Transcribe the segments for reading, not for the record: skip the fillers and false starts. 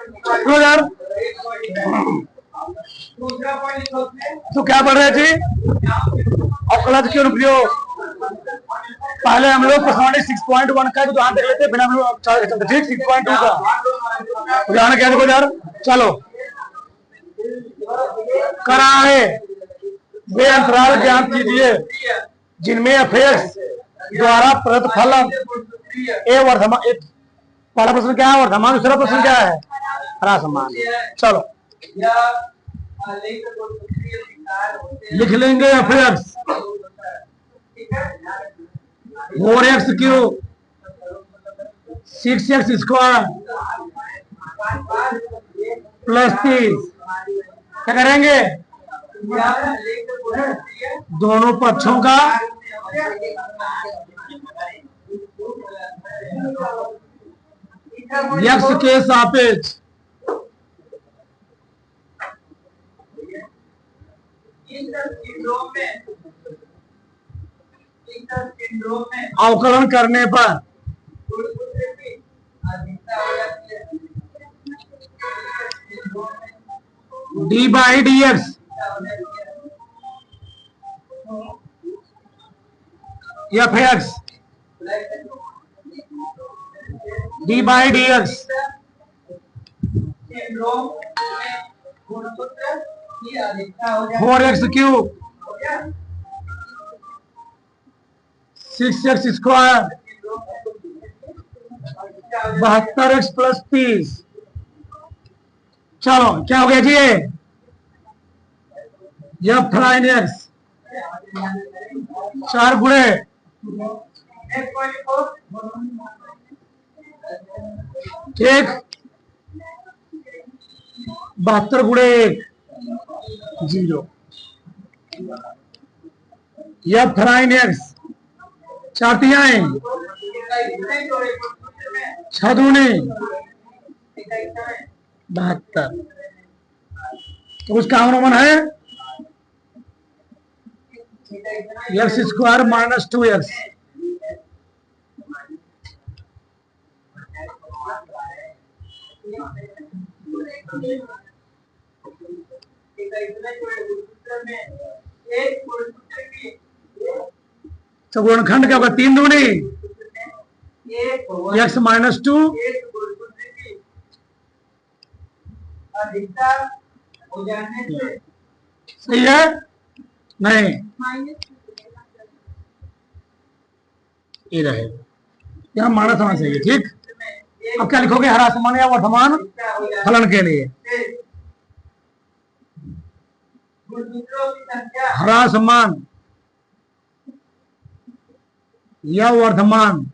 तो यार तो क्या पढ़ रहे थे अवकलज के अनुप्रयोग। पहले हम लोग प्रश्न 6.1 का उदाहरण देख लेते बिना हम लोग ठीक 6.2 का उदाहरण क्या देखो यार। चलो करा है वे अंतराल ज्ञात कीजिए जिनमें एफएक्स द्वारा प्रदत्त फलन ए वर्धमान। पहला प्रश्न क्या है वर्धमान, दूसरा प्रश्न क्या है ह्रासमान। चलो लिख लेंगे FX 4x cube 6x square plus 30। क्या करेंगे दोनों पक्षों का x के सापेक्ष अवकलन करने पर d by D x F x D by D x 4x cube 6x square 72x plus 30। चलो क्या हो गया जी ये फ्राइन एक्स 4 गुणे 72 गुणे 0 यह फ्राइन एक्स 4 तिहाई 6 दूनी 72। तो उसका अनुमान है एक्स स्क्वायर माइनस 2x तो गुणनखंड क्या होगा 3 दूनी एक्स माइनस 2 सही है नहीं ये रहे यहाँ माइनस होना चाहिए ठीक। अब क्या लिखोगे ह्रासमान या वर्धमान फलन के लिए ह्रासमान या वर्धमान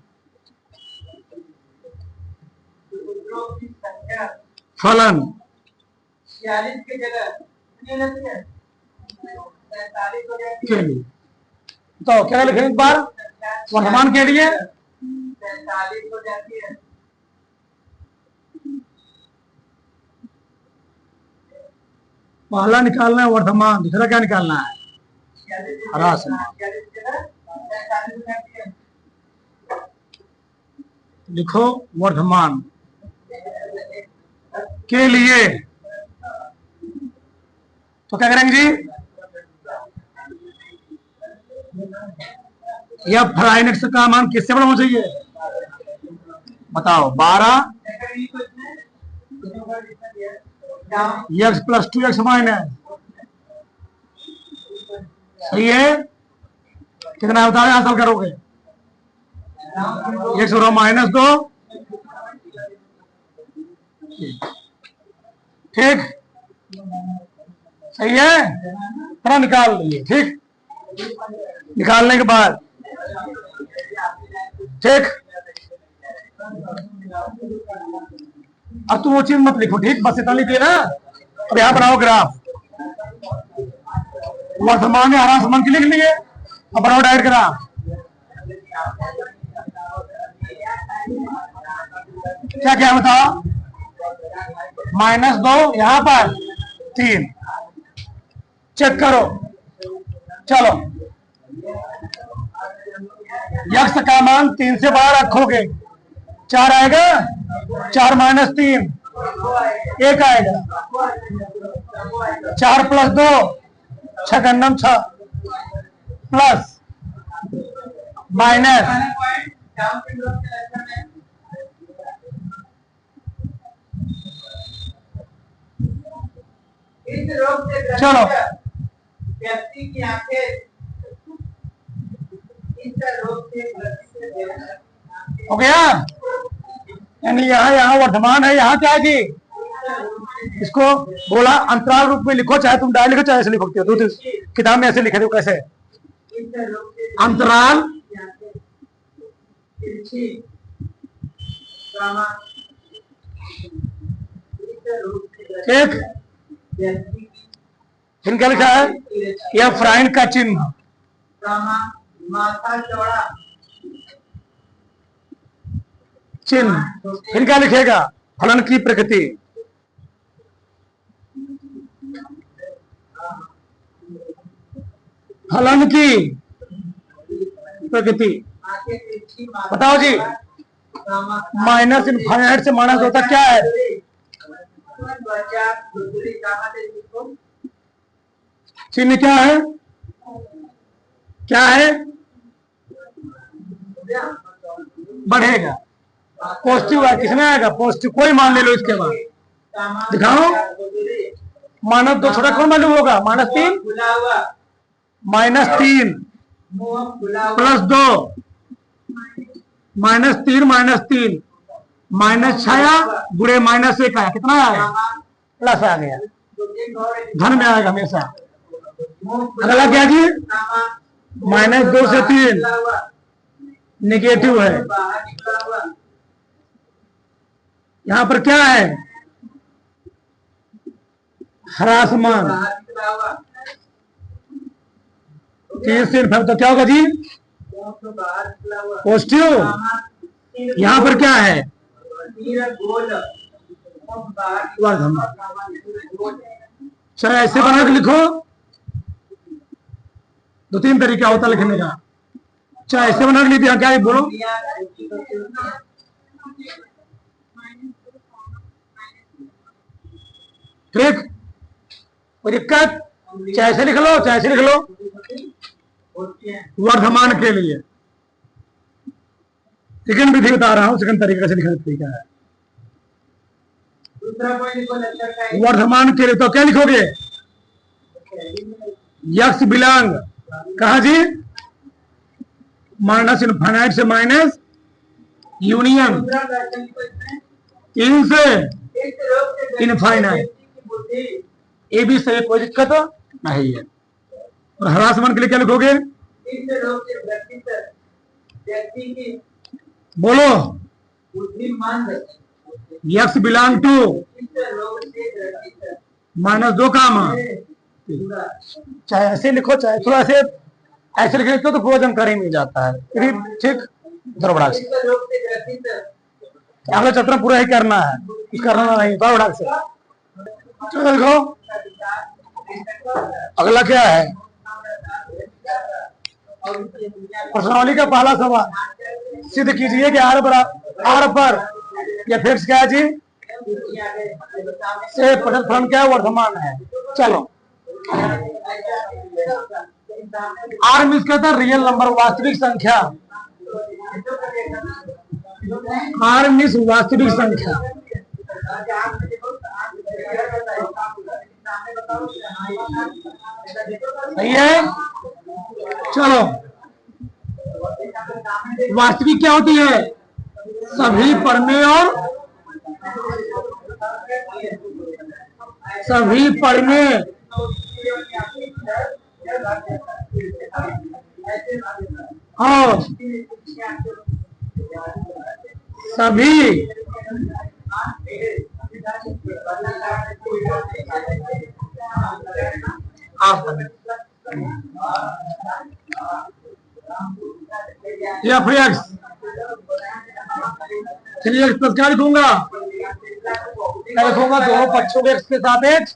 फलन के लिए तो क्या लिखेंगे एक बार वर्धमान के लिए पहला निकालना है वर्धमान, दूसरा क्या निकालना है ह्रासमान। लिखो वर्धमान के लिए तो क्या करेंगे जी यह फ्राइन एक्स का मान किससे बड़ा होना चाहिए बताओ 12 एक्स प्लस 2x माइनस सही है कितना होता है हासिल करोगे एक्स और माइनस 2 ठीक सही है थोड़ा निकाल लिए ठीक। निकालने के बाद ठीक अब तुम वो चीज मत लिखो ठीक बस इतना लिखिए ना। अब यहाँ बनाओ ग्राफ वर्धमान या ह्रासमान के लिख लिए अब बनाओ डायरेक्ट ग्राफ। क्या क्या बताओ -2 यहाँ पर 3 चेक करो। चलो यक्ष का मान 3 से बाहर रखोगे 4 आएगा 4 - 3 एक आएगा। 4 + 2 6 गन्नम 6 प्लस माइनस चलो व्यक्ति की आंखें इस रोग से हो गया। यानी यहाँ वर्तमान है, यहाँ क्या है जी, इसको बोला अंतराल रूप में लिखो, चाहे तुम डायरेक्ट लिखो चाहे ऐसे लिखो, तो किताब में ऐसे लिखे थे। कैसे अंतराल एक, फिर क्या लिखा है, यह फ्राइंड का चिन्ह, माथा चौड़ा चिन्ह, फिर क्या लिखेगा, फलन की प्रकृति, फलन की प्रकृति। बताओ जी, माइनस इनफाइनाइट से माइनस होता क्या है, चिन्ह क्या है, क्या है, बढ़ेगा। पॉजिटिव है, किसमें आएगा, पॉजिटिव, कोई मान ले लो। इसके बाद दिखाओ, -2 छोटा कौन वैल्यू होगा, -3 -3 + 2 -3 -3 -6 गुणे -1 आया, कितना आया, प्लस आ गया, धन में आएगा हमेशा। अगला क्या जी, -2 से 3 नेगेटिव है। यहाँ पर क्या है, ह्रासमान, 3 से तो क्या होगा जी, पॉजिटिव। यहाँ पर क्या है, चाहे ऐसे बना के लिखो, 2-3 तरीका होता लिखने का, चाहे ऐसे बना के लिखो, क्या है बोलो, ठीक, कोई दिक्कत, चाहे ऐसे लिख लो चाहे ऐसे लिख लो। वर्धमान के लिए सेकंड विधि बता रहा हूं, सेकंड तरीके से लिखने का तरीका है। वर्धमान के लिए तो क्या लिखोगे, यक्स बिलोंग कहा जी, माइनस इनफाइनाइट से माइनस यूनियन 3 से इनफाइनाइट, ये भी सही, कोई दिक्कत नहीं है। और ह्रासमान के लिए क्या लिखोगे, बोलो, यक्स बिलोंग टू -2 का मान, चाहे ऐसे लिखो चाहे थोड़ा ऐसे ऐसे लिखे तो पूरा जानकारी मिल जाता है, ठीक। दरबड़ा से अगला चैप्टर पूरा ही करना है, कुछ करना नहीं, दरबड़ा से चलो देखो। अगला क्या है, प्रश्नावली का पहला सवाल, सिद्ध कीजिए कि आर पर या फिर क्या है जी, से फलन क्या वर्धमान है। चलो, आर मीन्स कहता है रियल नंबर, वास्तविक संख्या, आर मीन्स वास्तविक संख्या, सही है। चलो, वास्तविक क्या होती है, सभी पढ़ने और सभी पढ़ने और सभी या फिर चलिए प्लस क्या लिखूंगा, क्या लिखूंगा, दोनों पक्षों के x के सापेक्ष,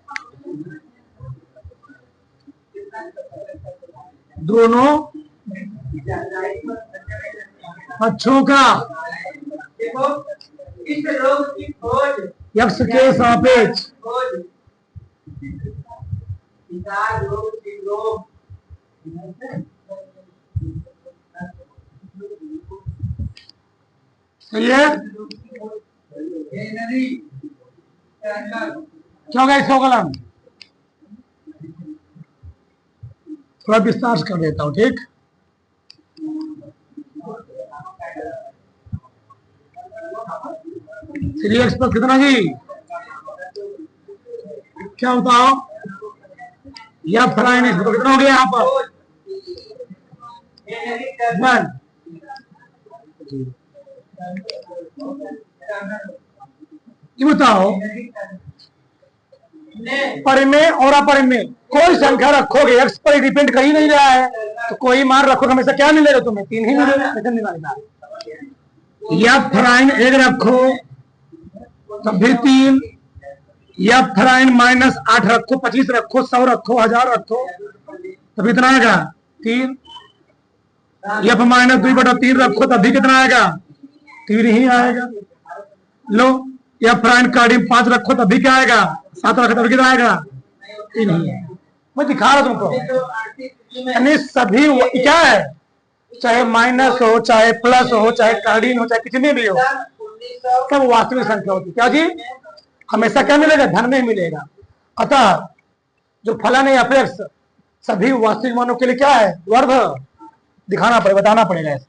दोनों पक्षों का इस रोग की खोज यक्ष के सापेक्ष खोज विकार रोग की रोग सही है। क्या होगा इसको कलम थोड़ा विस्तार से कर देता हूं, ठीक। थ्री एक्स पर कितना जी, क्या बताओ, या फलाइन एक्स पर कितना हो गया यहाँ पर वन। ये बताओ परिमेय और अपरिमेय कोई संख्या रखोगे, एक्स पर डिपेंड कर ही नहीं रहा है, तो कोई मान रखोगे हमेशा क्या मिलेगा तुम्हें, 3 ही मिलेगा। या फलाइन एक रखो तब भी 3, या फलाइन -8 रखो, 25 रखो, 100 रखो, 1000 रखो, तब इतना आएगा 3। या -2/3 रखो तब भी कितना आएगा, 3 ही आएगा। लो या फलाइन कार्डियम 5 रखो तब भी क्या आएगा, 7 रखो तब कितना आएगा, 3 ही है। मैं दिखा रहा तुमको, यानी सभी क्या है, चाहे माइनस हो, चाहे प्लस हो, चाहे कार्डियन हो, चाहे कितने भी हो, सब वास्तविक संख्या होती है। क्या जी, हमेशा क्या मिलेगा, धन में ही मिलेगा। अतः जो फलन है अपेक्ष सभी वास्तविक मानों के लिए क्या है, वर्ध दिखाना पड़ेगा, बताना पड़ेगा ऐसे,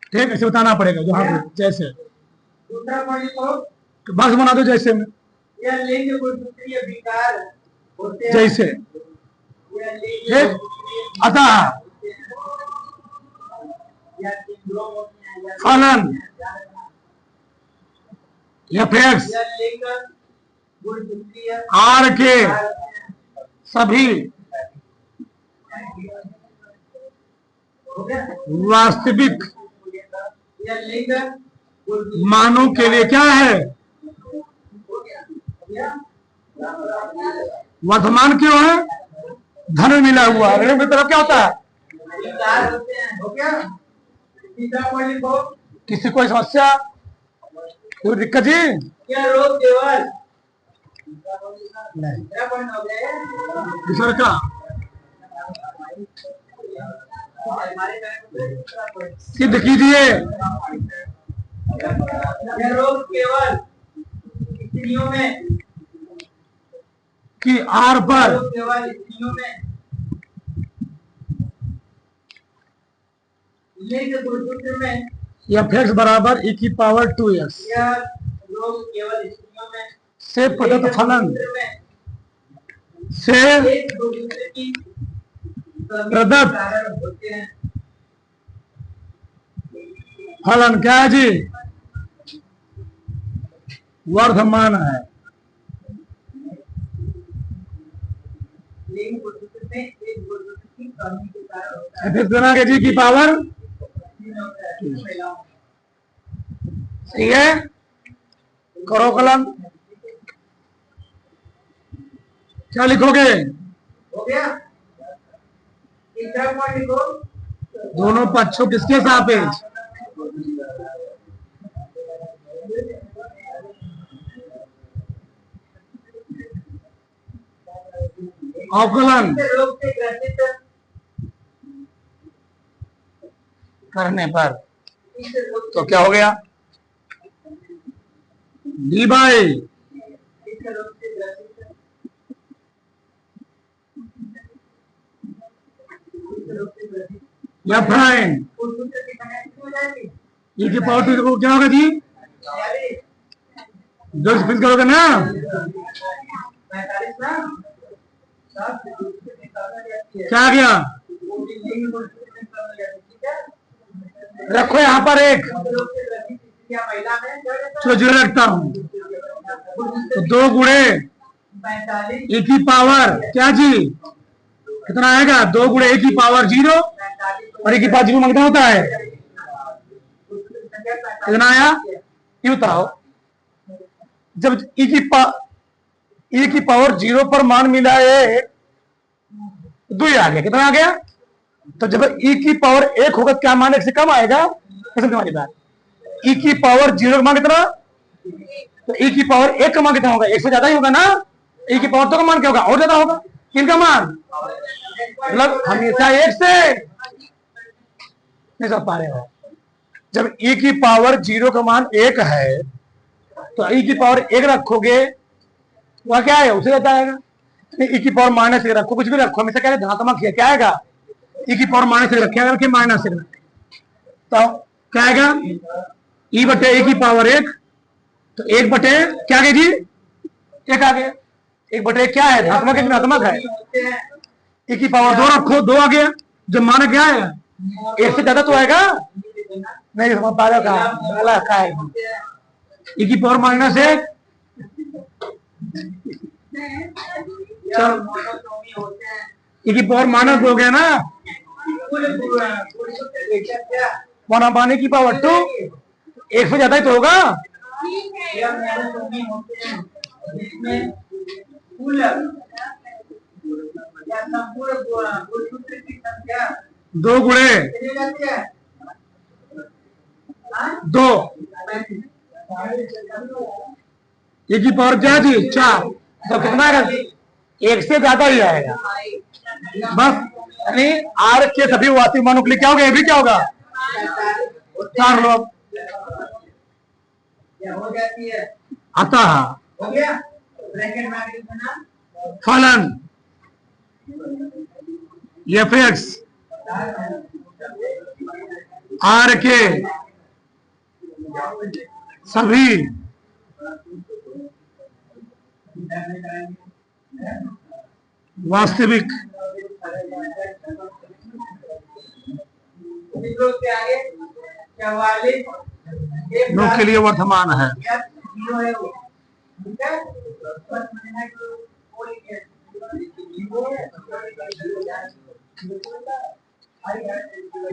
ठीक, ऐसे बताना पड़ेगा। जो हाँ जैसे दूसरा पॉइंट को बस बना दो जैसे में, यह लिंग गुणसूत्रीय विकार होते हैं, जैसे यह लिंग ठीक। अतः या सिंड्रोम होते हैं, या फलन अपेक्ष यह लिंग गुणसूत्रीय आर के सभी हो गया। वास्तविक यह लिंग गुणसूत्रीय मानों के लिए क्या है, हो गया। वर्तमान क्यों है, धन मिला हुआ, ऋण की तरफ क्या होता है, विकार होते हैं, हो गया। तीसरा पॉइंट लिखो, किसी कोई समस्या कोई दिक्कत जी यह रोग केवल नहीं, तीसरा पॉइंट हो गया है। दूसरा का हमारे दूसरा पॉइंट, सिद्ध कीजिए यह रोग केवल स्त्रियों में, कि आर पर रोग केवल स्त्रियों में लिंग गुणसूत्र में, f(x) बराबर e⁻² 2x यह रोग केवल स्त्रियों में से प्रदत्त फलन गुणसूत्र में से एक गुणसूत्र की कमी के प्रदत्त कारण होते हैं। फलन क्या है जी, वर्धमान है। लिंग गुणसूत्र में एक गुणसूत्र की कमी के कारण होता है। फिर देना के जी की पावर सही है, करो कलम, क्या लिखोगे, हो गया। तीसरा पॉइंट लिखो, दोनों पक्षों किसके सापेक्ष, अवकलन इस रोग से ग्रसित, करने पर इस रोग तो क्या हो गया, डी बाई इस रोग से ग्रसित, इस रोग से ग्रसित या प्राइम गुणसूत्र की कमी कितनी हो जाएगी? ई की पावर 2 को क्या होगा जी, 2 स्पिन करोगे ना, 45 ना, 7 से गुणसूत्र में कम हो जाती है, क्या आ गया, वो भी लिंग गुणसूत्र में कम हो जाती है, ठीक है। रखो यहाँ पर एक इस रोग से ग्रसित स्त्रियां महिला में क्या रहता जो जुड़े रखता हूँ, तो 2 गुणे 45 e की पावर क्या जी, कितना आएगा, 2 गुणे e की पावर 0 और e की पावर 0 मांगता होता है, कितना आया, ये बताओ। जब e की पावर 0 पर मान मिला है 2 आ गया, कितना आ गया, तो जब e की पावर 1 होगा क्या मान 1 से कम आएगा, समझ बात, e की पावर 0 का मान कितना तो e की पावर 1 का मान कितना होगा? 1 से ज्यादा ही होगा ना। e की पावर 2 का मान क्या होगा? और ज्यादा होगा। किनका मान? मतलब हमेशा 1 से नहीं समझ पा रहे हो। जब e की पावर 0 का मान 1 है तो e की पावर 1 रखोगे वह क्या है? उसे ज्यादा आएगा। e की पावर माइनस 1 रखो, कुछ भी रखो, हमेशा क्या है? धनात्मक है। क्या आएगा? e की पावर माइनस 1 रखे अगर माइनस 1 तो क्या आएगा? e बटे e की पावर 1, तो 1 बटे क्या आगे जी? 1 आ गया। 1 बटे 1 क्या है? धनात्मक है कि ऋणात्मक है? e की पावर 2 रखो, 2 आ गया। जब माना क्या है? 1 से ज्यादा तो आएगा नहीं। समझ पा रहे हो? क्या है? e की पावर माइनस 1, चलो e की पावर माइनस 2 हो गया ना। 1 की पावर 2, 1 से ज्यादा ही तो होगा। दो गुणे 2, e की पावर क्या थी? 4, तो कितना आएगा? 1 से ज्यादा ही आएगा बस। यानी आर के सभी वास्तविक मानों के लिए क्या होगा? ये भी क्या होगा? 4 लोग अतः फलन f(x) आर के सभी वास्तविक लोग के लिए वर्तमान है।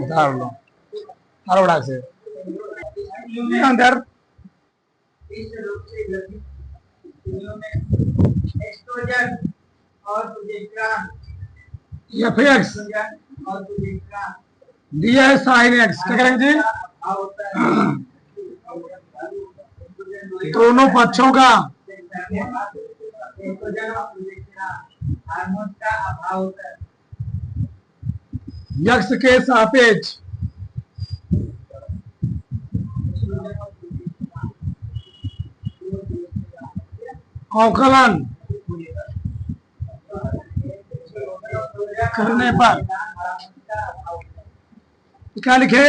उतार लो बड़ा से अंदर f(x) दिया है sin x। क्या करेंगे जी? दोनों पक्षों का x के सापेक्ष अवकलन करने पर क्या लिखे?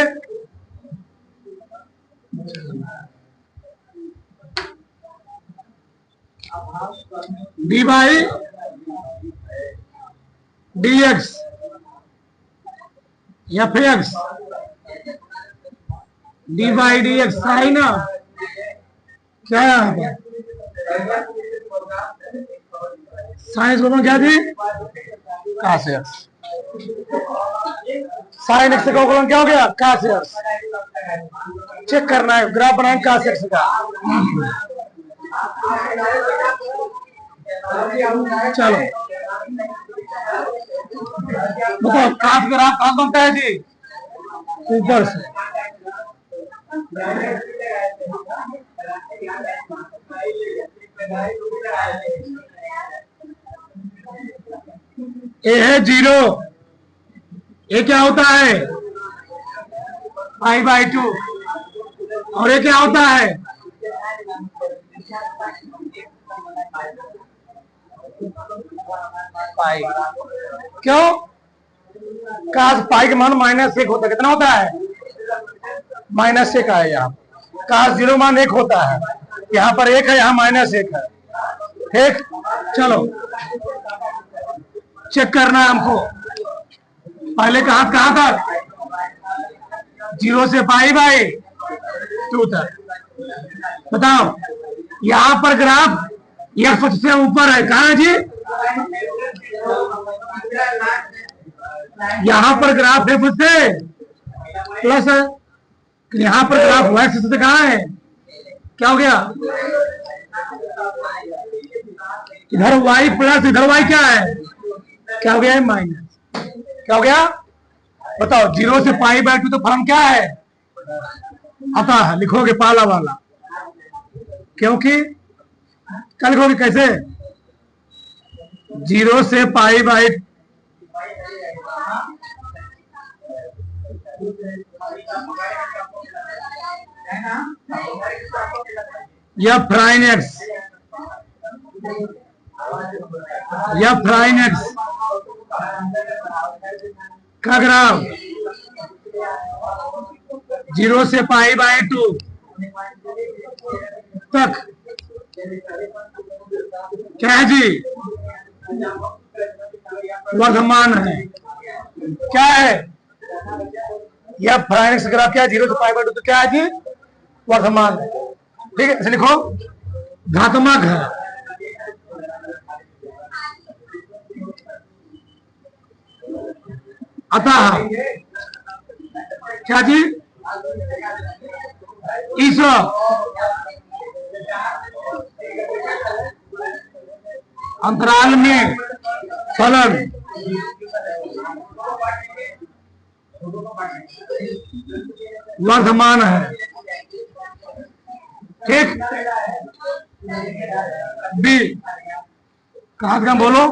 D by D X f(x) D by D X sine क्या है? साइंस को क्या थी? cos x। साइन x का अवकलन क्या हो गया? cos x। चेक करना है, ग्राफ बनाए cos x का। चलो बताओ cos ग्राफ कहां बनता है जी? ऊपर से। ए है 0, ये क्या होता है? π/2 और ये क्या होता है? पाई। क्यों? cos पाई का मान -1 होता है। कितना होता है? -1 आएगा। cos 0 मान 1 होता है। यहाँ पर 1 है, यहाँ -1 है। ठीक, चलो चेक करना है हमको। पहले कहाँ तक? 0 से π/2 तक। बताओ यहाँ पर ग्राफ यह सबसे ऊपर है। कहाँ है जी? यहाँ पर ग्राफ है से प्लस है, यहाँ पर ग्राफ y एक्सिस से कहाँ है? क्या हो गया? इधर y प्लस, इधर y क्या है? क्या हो गया? माइनस। क्या हो गया? बताओ 0 से π/2 तो फलन क्या है? अतः लिखोगे पहला वाला क्योंकि क्या लिखोगे कैसे? 0 से पाई बाई या प्राइन एक्स का ग्राफ 0 से पाई बाई 2 तक क्या है जी? वर्धमान है। क्या है यह प्राइन एक्स ग्राफ? क्या है 0 से पाई बाई 2 तो क्या है जी? वर्धमान है। ठीक है, इसे लिखो घातमक है। अतः क्या जी? इस अंतराल में फलन वर्धमान है। ठीक। बी कहा था बोलो?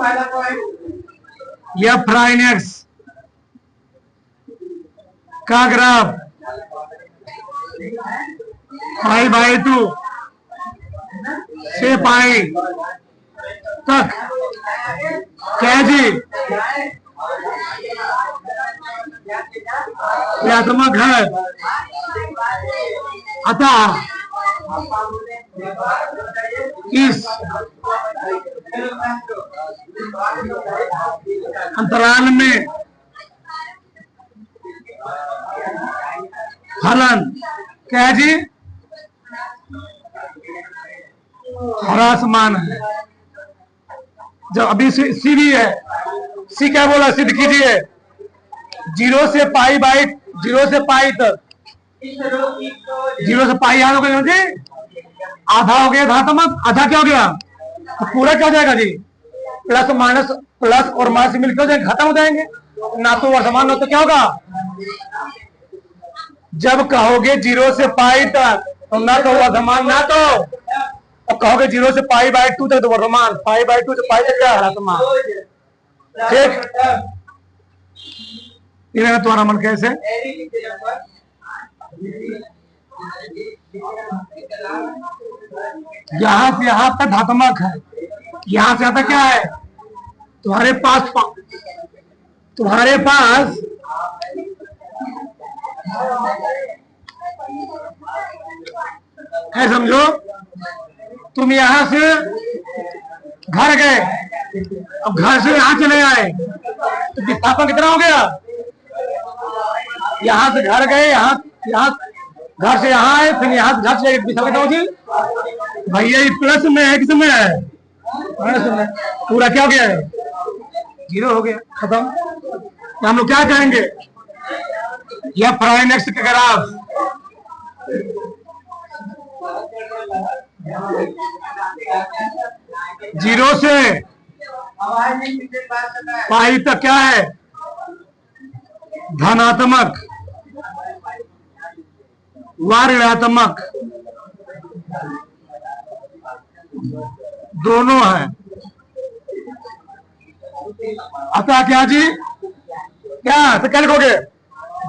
यह प्राइन एक्स का ग्राफ पाई बाई 2 से पाई तक क्या जी? क्रियात्मक है। अतः इस अंतराल में फलन क्या जी? ह्रासमान है। जब अभी सी भी है, सी क्या बोला? सिद्ध कीजिए 0 से पाई बाई 0 से पाई तक 0 से पाई याद हो गया जी? आधा हो गया धातमक, आधा क्या हो गया? तो पूरा क्या हो जाएगा जी? प्लस माइनस, प्लस और माइनस मिलकर हो जाएंगे, खत्म हो जाएंगे। ना तो वर्धमान ना तो क्या होगा? जब कहोगे 0 से पाई तक तो ना तो वर्धमान ना तो, और कहोगे 0 से पाई बाई 2 तक तो वर्धमान, पाई बाई 2 से पाई तक क्या ह्रासमान। ठीक। तुम्हारा मन कैसे? यहां से यहां तक धातमक है, यहां से यहां तक क्या है? तुम्हारे पास है, समझो तुम यहां से घर गए, अब घर से यहां चले आए तो विस्थापन कितना हो गया? यहां से घर गए, यहाँ घर से यहाँ आए, फिर यहाँ से घर से विस्थापन कितना हो जी? भैया ये प्लस में है किस में है? माइनस में। पूरा क्या हो गया है? 0 हो गया, खत्म। तो हम लोग क्या कहेंगे? यह प्राइन एक्स का ग्राफ 0 से पाई तक क्या है? धनात्मक व ऋणात्मक दोनों है। अतः क्या जी? क्या तो क्या लिखोगे?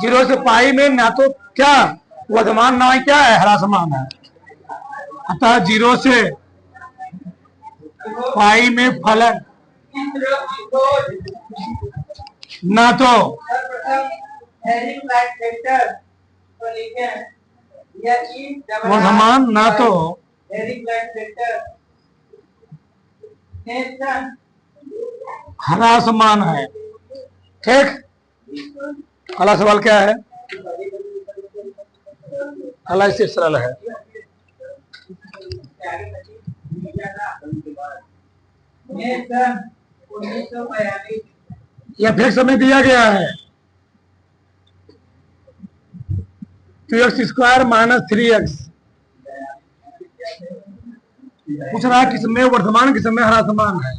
0 से पाई में ना तो क्या वर्धमान ना ही क्या है? ह्रासमान है। अतः 0 से पाई में फलन ना तो वर्धमान ना तो ह्रासमान है। ठीक। अगला सवाल क्या है? अगला इससे सरल है। यह फिर समय दिया गया है 2x² माइनस 3x। पूछ रहा है किसमें वर्धमान किसमें ह्रासमान है।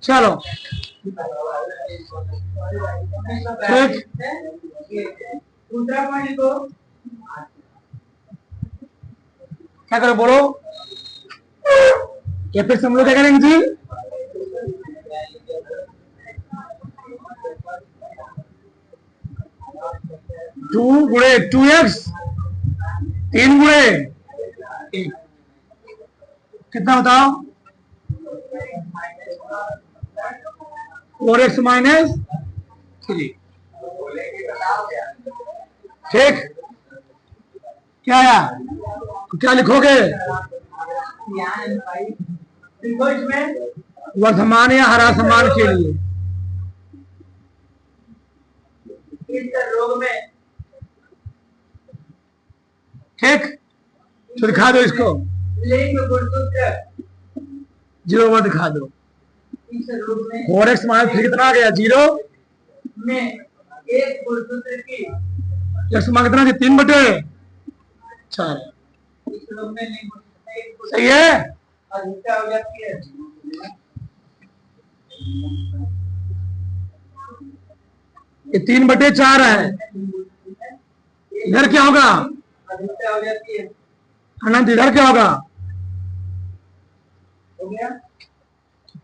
चलो दूसरा पॉइंट लिखो। क्या करो बोलो, या फिर हम लोग क्या करेंगे जी? 2 गुणे 2x 3 गुणे 1 कितना बताओ? 4x minus 3। ठीक, क्या आया? क्या लिखोगे? वर्धमान या हरा समान के लिए रोग में। ठीक, तो दिखा दो इसको, लिंग गुणसूत्र 0 पर दिखा दो। इस रोग में 4x माइनस 3 कितना आ गया? 0 में एक गुणसूत्र की x मान कितना? 3/4। इस रोग में लिंग गुणसूत्र एक सही है। अधिकता हो जाती है। ये 3/4 है। इधर क्या होगा? अधिकता हो जाती है। अनंत इधर क्या होगा? हो गया।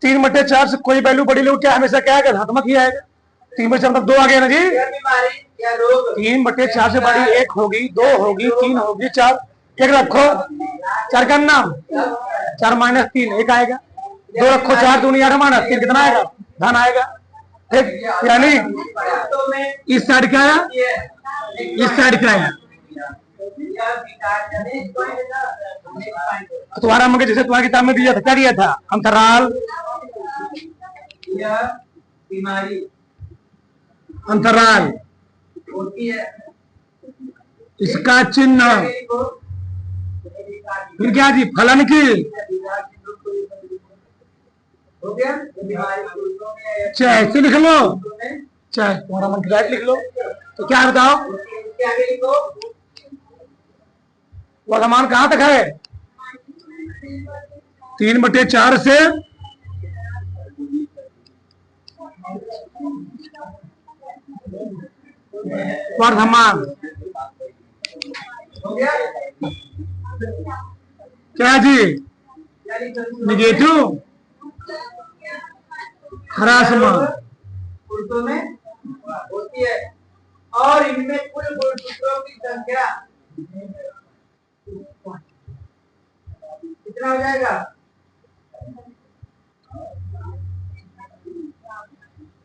3/4 से कोई वैल्यू बड़ी लो, क्या हमेशा क्या आएगा? धनात्मक ही आएगा। 3/4 मतलब 2 आ गया ना जी। यह बीमारी या रोग 3/4 से बड़ी 1 होगी, 2 होगी, 3 होगी, 4 1 रखो, 4 का नाम 4 माइनस 3 1 आएगा। 2 रखो, 4 दूनी 8 माइनस 3 कितना आएगा? धन आएगा। ठीक, यानी तो में इस साइड क्या आया? इस साइड क्या आया? तुम्हारा मगर जैसे तुम्हारी किताब में दिया था, क्या दिया था? अंतराल, यह बीमारी अंतराल, होती है। इसका चिन्ह, फिर क्या जी? फलन की हो गया। बीमारी पुरुषों में चाहे ऐसे लिख लो, चाहे तुम्हारा मन राइट लिख लो। तो क्या बताओ, क्या आगे लिखो। वर्धमान कहां तक है? 3/4 से वर्धमान हो गया। क्या जी? क्या लिखो? निगेटिव हरा समान पुरुषों में होती है और इनमें कुल गुणसूत्रों की संख्या कितना हो जाएगा?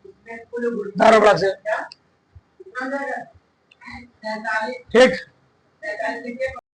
इसमें कुल गुणसूत्रों दारों से कितना हो जाएगा? 43। ठीक। 43 लिखिए।